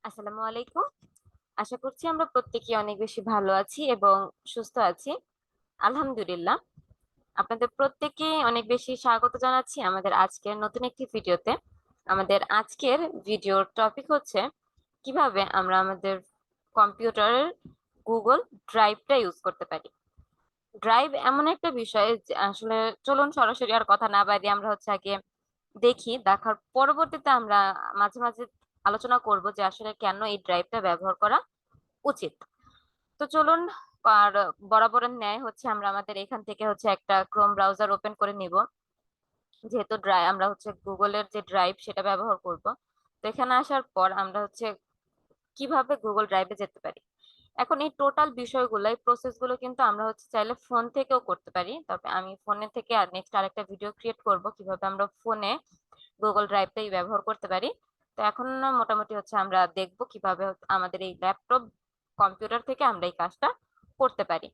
আসসালামু আলাইকুম। আশা করছি আমরা প্রত্যেকেই অনেক বেশি ভালো আছি এবং সুস্থ আছি। আলহামদুলিল্লাহ। আপনাদের প্রত্যেককে অনেক বেশি স্বাগত জানাচ্ছি আমাদের আজকের নতুন একটি ভিডিওতে। আমাদের আজকের ভিডিওর টপিক হচ্ছে কিভাবে আমরা আমাদের কম্পিউটারের গুগল ড্রাইভটা ইউজ করতে পারি। ড্রাইভ এমন একটা বিষয় যে আসলে চলুন সরাসরি আর কথা না বাড়িয়ে আমরা হচ্ছে আগে দেখার পরবর্তীতে আমরা মাঝে মাঝে আলোচনা করব যে আসলে কেন এই ড্রাইভটা ব্যবহার করা উচিত। তো চলুন, আর বরাবরের ন্যায় হচ্ছে আমরা আমাদের এখান থেকে হচ্ছে একটা ক্রোম ব্রাউজার ওপেন করে নিব, যেহেতু আমরা হচ্ছে গুগলের যে ড্রাইভ সেটা ব্যবহার করব। তো এখানে আসার পর আমরা হচ্ছে কিভাবে গুগল ড্রাইভে যেতে পারি। এখন এই টোটাল বিষয়গুলো, এই প্রসেস গুলো কিন্তু আমরা হচ্ছে চাইলে ফোন থেকেও করতে পারি, তবে আমি ফোনে থেকে আর নেক্সট আরেকটা ভিডিও ক্রিয়েট করব কিভাবে আমরা ফোনে গুগল ড্রাইভটাই ব্যবহার করতে পারি। তো এখন মোটামুটি হচ্ছে আমরা দেখব কিভাবে আমাদের এই ল্যাপটপ কম্পিউটার থেকে আমরা এই কাজটা করতে পারি।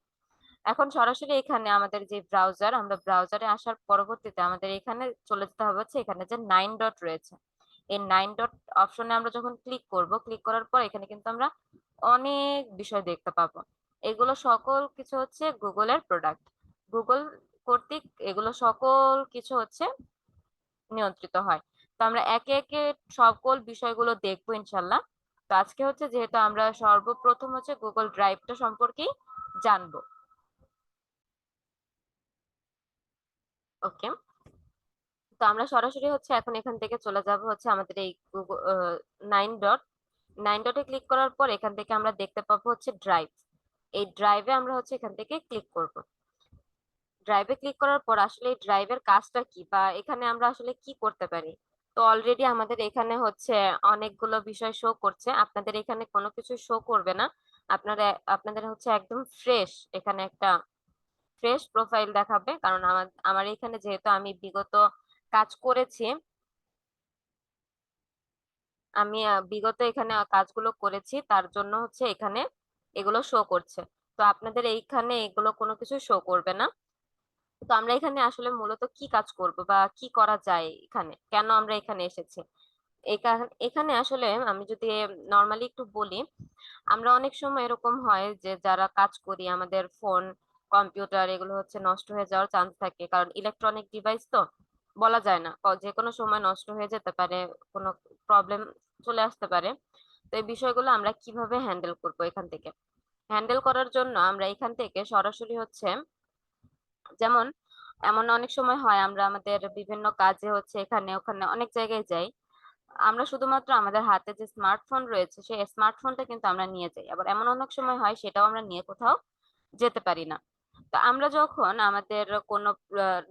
এখন সরাসরি এখানে আমাদের যে ব্রাউজার, আমরা ব্রাউজারে আসার পরবর্তীতে আমাদের এখানে চলে যেতে হবে হচ্ছে এখানে যে 9 ডট রয়েছে, এই 9 ডট অপশনে আমরা যখন ক্লিক করব, ক্লিক করার পর এখানে কিন্তু আমরা অনেক বিষয় দেখতে পাবো। এগুলো সকল কিছু হচ্ছে গুগলের প্রোডাক্ট। গুগল কর্তৃক এগুলো সকল কিছু হচ্ছে নিয়ন্ত্রিত হয়। তো আমরা একে একে সকল বিষয়গুলো দেখবো ইনশাল্লাহ। তো আজকে হচ্ছে যেহেতু আমরা সর্বপ্রথম হচ্ছে গুগল ড্রাইভটা সম্পর্কেই জানবো। ওকে। তো আমরা সরাসরি হচ্ছে এখন এখান থেকে চলে যাব হচ্ছে আমাদের এই গুগল 9 ডট। 9 ডটে ক্লিক করার পর এখান থেকে আমরা দেখতে পাবো হচ্ছে ড্রাইভ। এই ড্রাইভে আমরা হচ্ছে এখান থেকে ক্লিক করব। ড্রাইভে ক্লিক করার পর আসলে এই ড্রাইভের কাজটা কি বা এখানে আমরা আসলে কি করতে পারি। তো অলরেডি আমাদের এখানে হচ্ছে অনেকগুলো বিষয় শো করছে, আপনাদের এখানে কোনো কিছু শো করবে না। আপনারা আপনাদের হচ্ছে একদম ফ্রেশ, এখানে একটা ফ্রেশ প্রোফাইল দেখাবে, কারণ আমার আমার এখানে যেহেতু আমি বিগত কাজ করেছি, আমি বিগত এখানে কাজগুলো করেছি, তার জন্য হচ্ছে এখানে এগুলো শো করছে। তো আপনাদের এইখানে এগুলো কোনো কিছু শো করবে না। তো আমরা এখানে আসলে মূলত কি কাজ করব বা কি করা যায়, এখানে কেন আমরা এখানে এসেছি। এখানে আসলে আমি যদি নর্মালি একটু বলি, আমরা অনেক সময় এরকম হয় যে যারা কাজ করি আমাদের ফোন কম্পিউটার এগুলো হচ্ছে নষ্ট হয়ে যাওয়ার চান্স থাকে, কারণ ইলেকট্রনিক ডিভাইস তো বলা যায় না, যে কোনো সময় নষ্ট হয়ে যেতে পারে, কোনো প্রবলেম চলে আসতে পারে। তো এই বিষয়গুলো আমরা কিভাবে হ্যান্ডেল করব, এখান থেকে হ্যান্ডেল করার জন্য আমরা এখান থেকে সরাসরি হচ্ছে, যেমন এমন অনেক সময় হয় আমরা আমাদের বিভিন্ন কাজে হচ্ছে এখানে ওখানে অনেক জায়গায় যাই, আমরা শুধুমাত্র আমাদের হাতে যে স্মার্টফোন রয়েছে সেই স্মার্টফোনটা কিন্তু আমরা নিয়ে যাই, আবার এমন অনেক সময় হয় সেটাও আমরা নিয়ে কোথাও যেতে পারি না। তো আমরা যখন আমাদের কোনো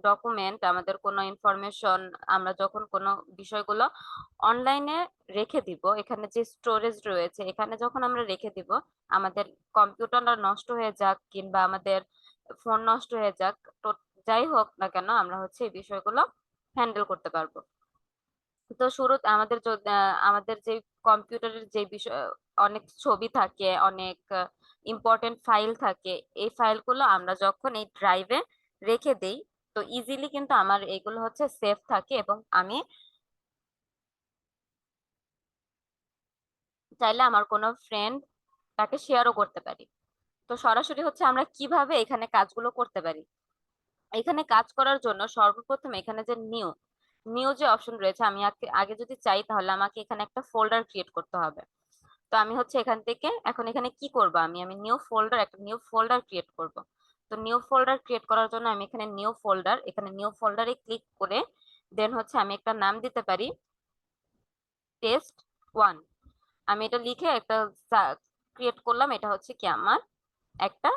ডকুমেন্ট, আমাদের কোনো ইনফরমেশন, আমরা যখন কোনো বিষয়গুলো অনলাইনে রেখে দিব, এখানে যে স্টোরেজ রয়েছে এখানে যখন আমরা রেখে দিব, আমাদের কম্পিউটারটা নষ্ট হয়ে যাক কিংবা আমাদের ফোন নষ্ট হয়ে যাক, তো যাই হোক না কেন আমরা হচ্ছে এই বিষয়গুলো হ্যান্ডেল করতে পারবো। তো শুরুতে আমাদের আমাদের যে কম্পিউটারের যে বিষয়, অনেক ছবি থাকে, অনেক ইম্পর্টেন্ট ফাইল থাকে, এই ফাইলগুলো আমরা যখন এই ড্রাইভে রেখে দেই, তো ইজিলি কিন্তু আমার এগুলো হচ্ছে সেফ থাকে এবং আমি চাইলে আমার কোনো ফ্রেন্ড তাকে শেয়ারও করতে পারি। তো সরাসরি হচ্ছে আমরা কিভাবে এখানে কাজগুলো করতে পারি। এখানে কাজ করার জন্য সর্বপ্রথম এখানে যে নিউ নিউ যে অপশন রয়েছে, আমি আগে আগে যদি চাই তাহলে আমাকে এখানে একটা ফোল্ডার ক্রিয়েট করতে হবে। তো আমি হচ্ছে এখান থেকে এখন এখানে কি করব, আমি আমি একটা নিউ ফোল্ডার ক্রিয়েট করব। তো নিউ ফোল্ডার ক্রিয়েট করার জন্য আমি এখানে নিউ ফোল্ডারে ক্লিক করে দেন হচ্ছে আমি একটা নাম দিতে পারি টেস্ট 1। আমি এটা লিখে একটা ক্রিয়েট করলাম, এটা হচ্ছে কি আমার একটা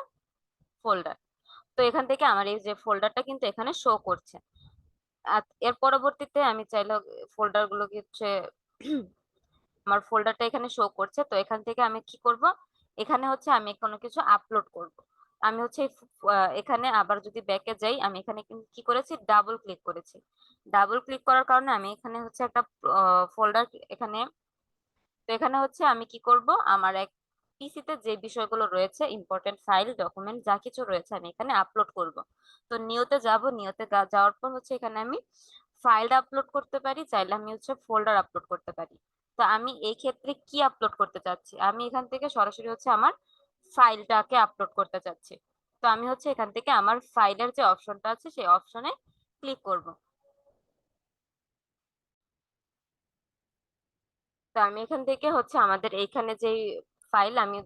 ফোল্ডার। তো এখান থেকে আমার এই যে ফোল্ডারটা কিন্তু এখানে শো করছে। আর এর পরবর্তীতে আমি চাইলে ফোল্ডার গুলোকে হচ্ছে আমার ফোল্ডারটা এখানে শো করছে, তো এখান থেকে আমি কি করব, এখানে হচ্ছে আমি কোনো কিছু আপলোড করব। আমি হচ্ছে এখানে আবার যদি ব্যাকে যাই, আমি এখানে কিন্তু কি করেছি, ডাবল ক্লিক করেছি। ডাবল ক্লিক করার কারণে আমি এখানে হচ্ছে একটা ফোল্ডার এখানে, তো এখানে হচ্ছে আমি কি করব, আমার এক পিসিতে যে বিষয়গুলো রয়েছে, ইম্পর্টেন্ট ফাইল ডকুমেন্ট যা কিছু রয়েছে আমি এখানে আপলোড করব। তো নিউতে যাব, যাওয়ার পর হচ্ছে এখানে আমি ফাইল আপলোড করতে পারি, চাইলে আমি হচ্ছে ফোল্ডার আপলোড করতে পারি। তো আমি এই ক্ষেত্রে কি আপলোড করতে চাচ্ছি, আমি এখান থেকে সরাসরি হচ্ছে আমার ফাইলটাকে আপলোড করতে চাচ্ছি। তো আমি হচ্ছে এখান থেকে আমার ফাইলের যে অপশনটা আছে সেই অপশনে ক্লিক করব। তো আমি এখান থেকে হচ্ছে আমাদের এইখানে যে ফাইল, আমি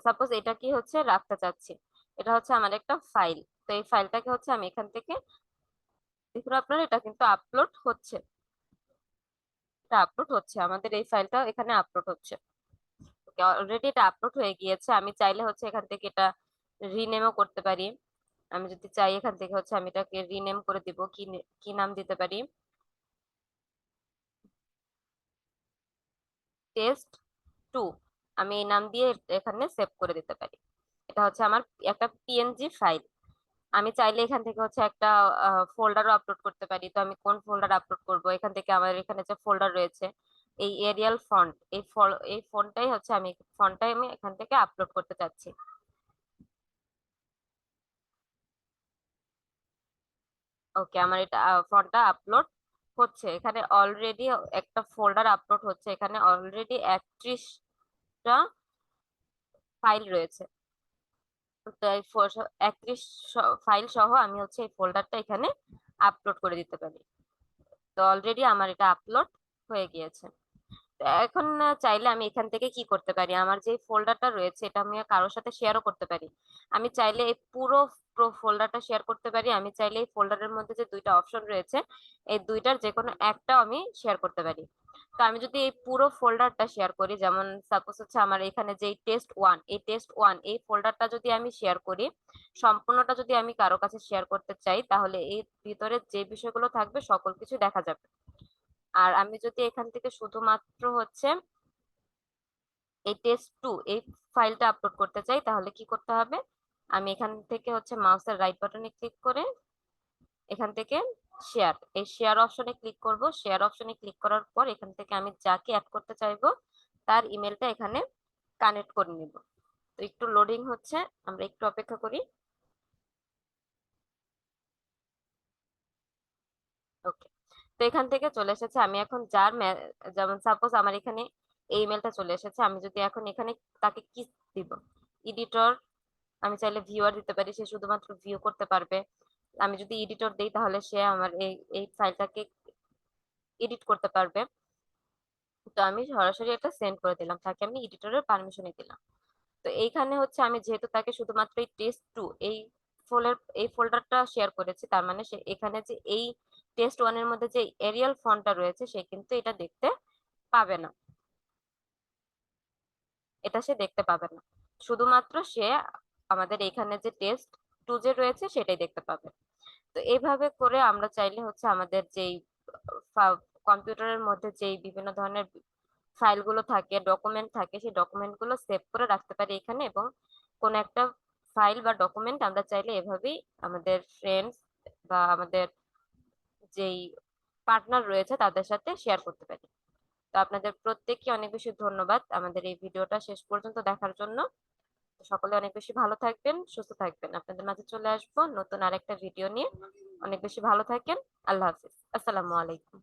সাপোজ এটা কি হচ্ছে রাখতে চাচ্ছি, এটা হচ্ছে আমার একটা ফাইল। তো এই ফাইলটাকে হচ্ছে আমি এখান থেকে, দেখুন আপনার এটা কিন্তু আপলোড হচ্ছে, এটা আপলোড হচ্ছে, আমাদের এই ফাইলটা এখানে আপলোড হচ্ছে। অলরেডি এটা আপলোড হয়ে গিয়েছে। আমি চাইলে হচ্ছে এখান থেকে এটা রিনেমও করতে পারি। আমি যদি চাই এখান থেকে হচ্ছে আমি এটাকে রিনেম করে দিব, কি কি নাম দিতে পারি, টেস্ট 2, আমি এই নাম দিয়ে এখানে সেভ করে দিতে পারি। এটা হচ্ছে আমার একটা পিএনজি ফাইল। আমি চাইলে এখান থেকে হচ্ছে একটা ফোল্ডারও আপলোড করতে পারি। তো আমি কোন ফোল্ডার আপলোড করব, এখান থেকে আমার এখানে যে ফোল্ডার রয়েছে এই এরিয়াল ফন্ট, এই ফন্টটাই হচ্ছে আমি ফন্টটাই আমি এখান থেকে আপলোড করতে চাচ্ছি। ওকে, আমার এটা ফন্টটা আপলোড হচ্ছে, এখানে অলরেডি একটা ফোল্ডার আপলোড হচ্ছে, এখানে অলরেডি 31টা ফাইল রয়েছে। তো এই 31 ফাইল সহ আমি হচ্ছে এই ফোল্ডারটা এখানে আপলোড করে দিতে পারি। তো অলরেডি আমার এটা আপলোড হয়ে গিয়েছে। তো এখন চাইলে আমি এখান থেকে কি করতে পারি, আমার যে ফোল্ডারটা রয়েছে এটা আমি কারোর সাথে শেয়ারও করতে পারি। আমি চাইলে এই পুরো ফোল্ডারটা শেয়ার করতে পারি, আমি চাইলে এই ফোল্ডারের মধ্যে যে দুইটা অপশন রয়েছে এই দুইটার যে কোনো একটা আমি শেয়ার করতে পারি। তো আমি যদি এই পুরো ফোল্ডারটা শেয়ার করি, যেমন সাপোজ হচ্ছে আমার এখানে যে টেস্ট 1, এই টেস্ট 1 এই ফোল্ডারটা যদি আমি শেয়ার করি, সম্পূর্ণটা যদি আমি কারো কাছে শেয়ার করতে চাই, তাহলে এই ভিতরে যে বিষয়গুলো থাকবে সকল কিছু দেখা যাবে। আর আমি যদি এখান থেকে শুধুমাত্র হচ্ছে এই টেস্ট 2 এই ফাইলটা আপলোড করতে চাই, তাহলে কি করতে হবে, আমি এখান থেকে হচ্ছে মাউসের রাইট বাটনে ক্লিক করে এখান থেকে শেয়ার, এই শেয়ার অপশনে ক্লিক করব। শেয়ার অপশনে ক্লিক করার পর এখান থেকে আমি যাকে অ্যাড করতে চাইবো তার ইমেলটা এখানে কানেক্ট করে নিব। তো একটু লোডিং হচ্ছে, আমরা একটু অপেক্ষা করি। ওকে, তো এখান থেকে চলে এসেছে। আমি এখন যেমন সাপোজ আমার এখানে এই ইমেলটা চলে এসেছে, আমি যদি এখন এখানে তাকে কি দিব, এডিটর, আমি চাইলে ভিউয়ার দিতে পারি, সে শুধুমাত্র ভিউ করতে পারবে। আমি যদি এডিটর দেই তাহলে সে আমার এই এই ফাইলটাকে এডিট করতে পারবে। তো আমি সরাসরি এটা সেন্ড করে দিলাম, তাকে আমি এডিটরের পারমিশনই দিলাম। তো এইখানে হচ্ছে আমি যেহেতু তাকে শুধুমাত্র এই টেস্ট 2 এই ফোল্ডারটা শেয়ার করেছি, তার মানে সে এখানে যে এই টেস্ট 1 এর মধ্যে যে এরিয়াল ফন্টটা রয়েছে সে কিন্তু এটা দেখতে পাবে না, এটা সে দেখতে পাবে না। শুধুমাত্র সে আমাদের এখানে যে টেস্ট 2 যে রয়েছে সেটাই দেখতে পাবে। তো এইভাবে করে আমরা চাইলে হচ্ছে আমাদের যেই কম্পিউটারের মধ্যে যেই বিভিন্ন ধরনের ফাইলগুলো থাকে, ডকুমেন্ট থাকে, সেই ডকুমেন্ট গুলো সেভ করে রাখতে পারি এখানে, এবং কোন একটা ফাইল বা ডকুমেন্ট আমরা চাইলে এভাবেই আমাদের ফ্রেন্ডস বা আমাদের যেই পার্টনার রয়েছে তাদের সাথে শেয়ার করতে পারি। তো আপনাদের প্রত্যেককে অনেক বেশি ধন্যবাদ আমাদের এই ভিডিওটা শেষ পর্যন্ত দেখার জন্য। সকলে অনেক বেশি ভালো থাকবেন, সুস্থ থাকবেন। আপনাদের মাঝে চলে আসবো নতুন আরেকটা ভিডিও নিয়ে। অনেক বেশি ভালো থাকেন। আল্লাহ হাফিজ। আসসালামু আলাইকুম।